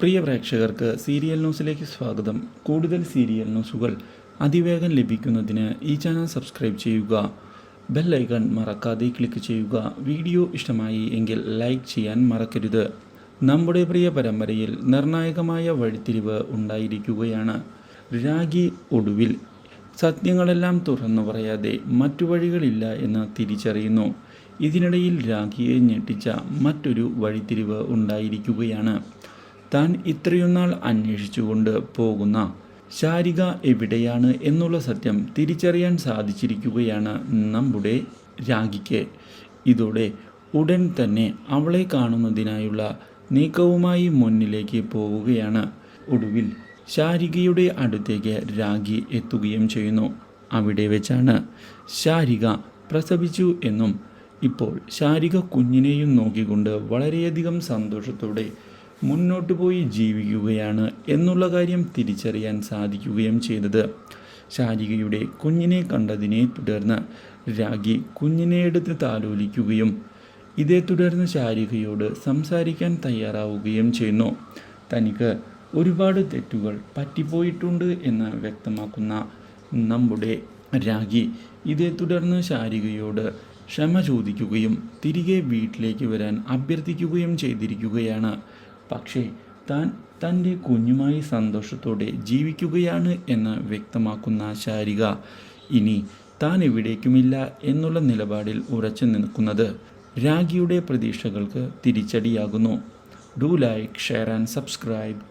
പ്രിയ പ്രേക്ഷകർക്ക് സീരിയൽ ന്യൂസിലേക്ക് സ്വാഗതം. കൂടുതൽ സീരിയൽ ന്യൂസുകൾ അതിവേഗം ലഭിക്കുന്നതിന് ഈ ചാനൽ സബ്സ്ക്രൈബ് ചെയ്യുക. ബെൽ ഐക്കൺ മറക്കാതെ ക്ലിക്ക് ചെയ്യുക. വീഡിയോ ഇഷ്ടമായി എങ്കിൽ ലൈക്ക് ചെയ്യാൻ മറക്കരുത്. നമ്മുടെ പ്രിയ പരമ്പരയിൽ നിർണായകമായ വഴിത്തിരിവ് ഉണ്ടായിരിക്കുകയാണ്. രാഖി ഒടുവിൽ സത്യങ്ങളെല്ലാം തുറന്നു പറയാതെ മറ്റു വഴികളില്ല എന്ന് തിരിച്ചറിയുന്നു. ഇതിനിടയിൽ രാഖിയെ ഞെട്ടിച്ച മറ്റൊരു വഴിത്തിരിവ് ഉണ്ടായിരിക്കുകയാണ്. താൻ ഇത്രയും നാൾ അന്വേഷിച്ചുകൊണ്ട് പോകുന്ന ശാരിക എവിടെയാണ് എന്നുള്ള സത്യം തിരിച്ചറിയാൻ സാധിച്ചിരിക്കുകയാണ് നമ്മുടെ രാഖിക്ക്. ഇതോടെ ഉടൻ തന്നെ അവളെ കാണുന്നതിനായുള്ള നീക്കവുമായി മുന്നിലേക്ക് പോവുകയാണ്. ഒടുവിൽ ശാരികയുടെ അടുത്തേക്ക് രാഖി എത്തുകയും ചെയ്യുന്നു. അവിടെ വെച്ചാണ് ശാരിക പ്രസവിച്ചു എന്നും ഇപ്പോൾ ശാരിക കുഞ്ഞിനെയും നോക്കിക്കൊണ്ട് വളരെയധികം സന്തോഷത്തോടെ മുന്നോട്ട് പോയി ജീവിക്കുകയാണ് എന്നുള്ള കാര്യം തിരിച്ചറിയാൻ സാധിക്കുകയും ചെയ്തത്. ശാരികയുടെ കുഞ്ഞിനെ കണ്ടതിനെ തുടർന്ന് രാഖി കുഞ്ഞിനെ എടുത്ത് താലോലിക്കുകയും ഇതേ തുടർന്ന് ശാരികയോട് സംസാരിക്കാൻ തയ്യാറാവുകയും ചെയ്യുന്നു. തനിക്ക് ഒരുപാട് തെറ്റുകൾ പറ്റിപ്പോയിട്ടുണ്ട് എന്ന് വ്യക്തമാക്കുന്ന നമ്മുടെ രാഖി ഇതേ തുടർന്ന് ശാരികയോട് ക്ഷമ ചോദിക്കുകയും തിരികെ വീട്ടിലേക്ക് വരാൻ അഭ്യർത്ഥിക്കുകയും ചെയ്തിരിക്കുകയാണ്. പക്ഷേ താൻ തൻ്റെ കുഞ്ഞുമായി സന്തോഷത്തോടെ ജീവിക്കുകയാണ് എന്ന് വ്യക്തമാക്കുന്ന ശാരിക ഇനി താൻ എവിടേക്കുമില്ല എന്നുള്ള നിലപാടിൽ ഉറച്ചു നിൽക്കുന്നത് രാഖിയുടെ പ്രതീക്ഷകൾക്ക് തിരിച്ചടിയാകുന്നു. Do like, share and subscribe.